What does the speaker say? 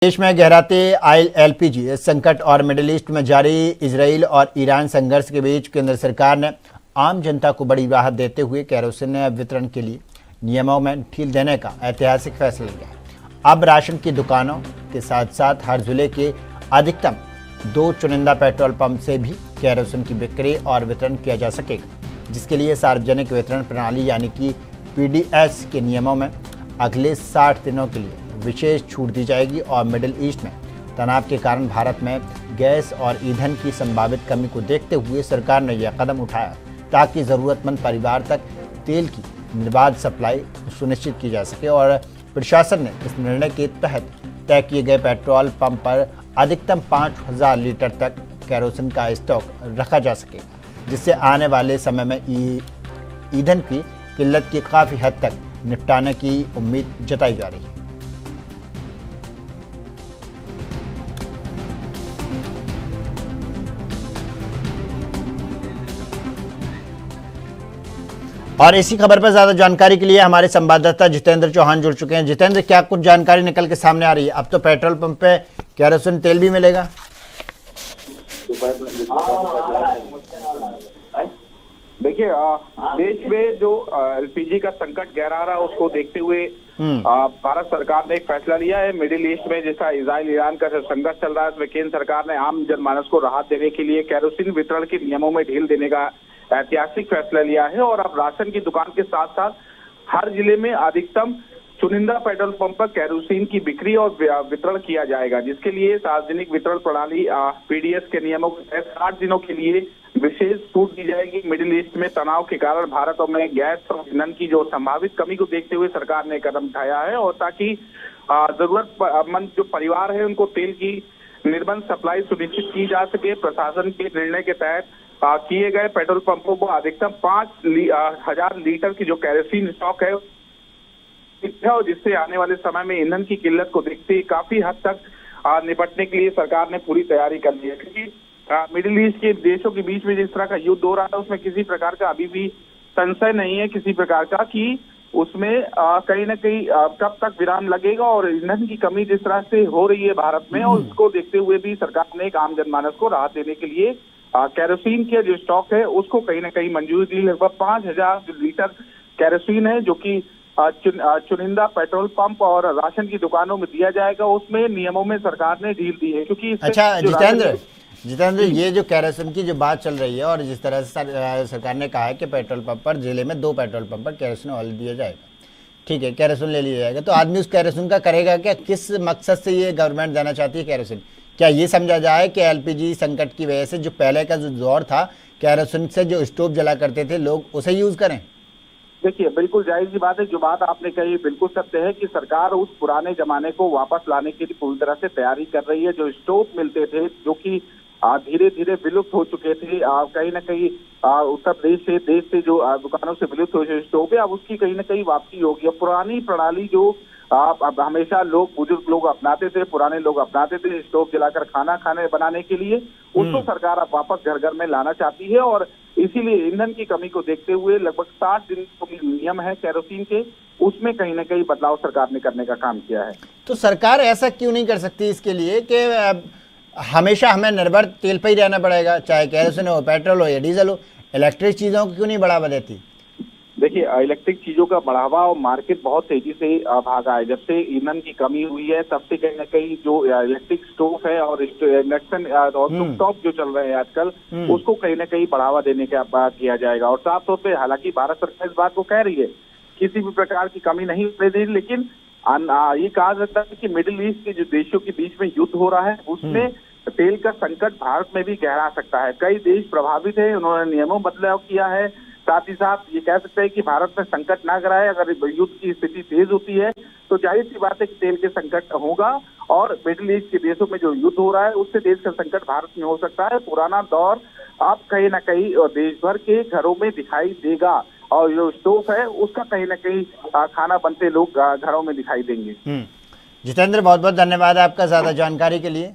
देश में गहराते एलपीजी संकट और मिडिल ईस्ट में जारी इजराइल और ईरान संघर्ष के बीच केंद्र सरकार ने आम जनता को बड़ी राहत देते हुए केरोसिन वितरण के लिए नियमों में ढील देने का ऐतिहासिक फैसला लिया। अब राशन की दुकानों के साथ साथ हर जिले के अधिकतम 2 चुनिंदा पेट्रोल पंप से भी केरोसिन की बिक्री और वितरण किया जा सकेगा, जिसके लिए सार्वजनिक वितरण प्रणाली यानी कि पीडीएस के नियमों में अगले 60 दिनों के लिए विशेष छूट दी जाएगी। और मिडिल ईस्ट में तनाव के कारण भारत में गैस और ईंधन की संभावित कमी को देखते हुए सरकार ने यह कदम उठाया ताकि ज़रूरतमंद परिवार तक तेल की निर्बाध सप्लाई सुनिश्चित की जा सके। और प्रशासन ने इस निर्णय के तहत तय किए गए पेट्रोल पंप पर अधिकतम 5000 लीटर तक केरोसिन का स्टॉक रखा जा सके, जिससे आने वाले समय में ईंधन की किल्लत की काफ़ी हद तक निपटाने की उम्मीद जताई जा रही है। और इसी खबर पर ज्यादा जानकारी के लिए हमारे संवाददाता जितेंद्र चौहान जुड़ चुके हैं। जितेंद्र, क्या कुछ जानकारी निकल के सामने आ रही है? अब तो पेट्रोल पंप पे केरोसिन तेल भी मिलेगा। देखिए, देश में जो एलपीजी का संकट गहरा रहा है उसको देखते हुए भारत सरकार ने एक फैसला लिया है। मिडिल ईस्ट में जैसा इजराइल ईरान का संघर्ष चल रहा है, उसमें केंद्र सरकार ने आम जनमानस को राहत देने के लिए केरोसिन वितरण के नियमों में ढील देने का ऐतिहासिक फैसला लिया है। और अब राशन की दुकान के साथ साथ हर जिले में अधिकतम चुनिंदा पेट्रोल पंप पर केरोसिन की बिक्री और वितरण किया जाएगा, जिसके लिए सार्वजनिक वितरण प्रणाली पीडीएस के नियमों के तहत 60 दिनों के लिए विशेष छूट दी जाएगी। मिडिल ईस्ट में तनाव के कारण भारत में गैस और ईंधन की जो संभावित कमी को देखते हुए सरकार ने कदम उठाया है, और ताकि जरूरतमंद जो परिवार है उनको तेल की निर्बाध सप्लाई सुनिश्चित की जा सके। प्रशासन के निर्णय के तहत किए गए पेट्रोल पंपों को अधिकतम 5000 लीटर की जो केरोसिन स्टॉक है, और जिससे आने वाले समय में ईंधन की किल्लत को देखते ही काफी हद तक निपटने के लिए सरकार ने पूरी तैयारी कर ली है। क्योंकि मिडिल ईस्ट के देशों के बीच में जिस तरह का युद्ध हो रहा है उसमें किसी प्रकार का अभी भी संशय नहीं है किसी प्रकार का कि उसमें कहीं ना कहीं कब तक विराम लगेगा। और ईंधन की कमी जिस तरह से हो रही है भारत में, और उसको देखते हुए भी सरकार ने एक आम जनमानस को राहत देने के लिए केरोसिन के जो स्टॉक है उसको कहीं ना कहीं मंजूरी दी। लगभग 5000 लीटर केरोसिन है जो कि चुनिंदा पेट्रोल पंप और राशन की दुकानों में दिया जाएगा। उसमें नियमों में सरकार ने ढील दी है क्योंकि अच्छा जितेंद्र, ये जो केरोसिन की जो बात चल रही है और जिस तरह से सरकार ने कहा है कि पेट्रोल पंप पर जिले में 2 पेट्रोल पंप पर केरोसिन ऑयल दिया जाएगा, ठीक है, केरोसिन ले लिया जाएगा, तो आदमी उस केरोसिन का करेगा क्या? किस मकसद से ये गवर्नमेंट देना चाहती है केरोसिन? क्या ये समझा जाए कि एलपीजी संकट की वजह से जो पहले का जो दौर था केरोसिन से जो स्टोव जला करते थे लोग उसे यूज करें? देखिए, बिल्कुल जाहिर सी बात है, जो बात आपने कही बिल्कुल सत्य है कि सरकार उस पुराने जमाने को वापस लाने के लिए पूरी तरह से तैयारी कर रही है। जो स्टोव मिलते थे जो कि धीरे धीरे विलुप्त हो चुके थे, कहीं ना कहीं उत्तर प्रदेश से देश से जो दुकानों से विलुप्त हो चुके स्टोव है, अब उसकी कहीं ना कहीं वापसी होगी। अब पुरानी प्रणाली जो अब हमेशा बुजुर्ग लोग अपनाते थे, पुराने लोग अपनाते थे स्टोव जलाकर खाने बनाने के लिए, उसको सरकार अब वापस घर घर में लाना चाहती है। और इसीलिए ईंधन की कमी को देखते हुए लगभग 60 दिन के नियम है केरोसिन के, उसमें कहीं ना कहीं बदलाव सरकार ने करने का काम किया है। तो सरकार ऐसा क्यों नहीं कर सकती इसके लिए कि हमेशा हमें निर्भर तेल पर ही रहना पड़ेगा, चाहे केरोसिन हो, पेट्रोल हो या डीजल हो? इलेक्ट्रिक चीजों को क्यों नहीं बढ़ावा देती? देखिए, इलेक्ट्रिक चीजों का बढ़ावा और मार्केट बहुत तेजी से भागा है। जब से ईंधन की कमी हुई है तब से कहीं ना कहीं जो इलेक्ट्रिक स्टोव है और इंडक्शन और टॉप जो चल रहे हैं आजकल, उसको कहीं ना कहीं बढ़ावा देने का बात किया जाएगा। और साफ तौर पे हालांकि भारत सरकार इस बात को कह रही है किसी भी प्रकार की कमी नहीं होने दी, लेकिन ये कहा जाता है कि मिडिल ईस्ट के जो देशों के बीच में युद्ध हो रहा है उसमें तेल का संकट भारत में भी गहरा सकता है। कई देश प्रभावित है, उन्होंने नियमों बदलाव किया है। साथ ही साथ ये कह सकते हैं कि भारत में संकट ना कराए, अगर युद्ध की स्थिति तेज होती है तो जाहिर सी बात है कि तेल के संकट होगा। और मिडिल ईस्ट के देशों में जो युद्ध हो रहा है उससे देश का संकट भारत में हो सकता है। पुराना दौर अब कहीं ना कहीं देश भर के घरों में दिखाई देगा, और जो स्टोव है उसका कहीं ना कहीं खाना बनते लोग घरों में दिखाई देंगे। जितेंद्र, बहुत बहुत धन्यवाद आपका ज्यादा जानकारी के लिए।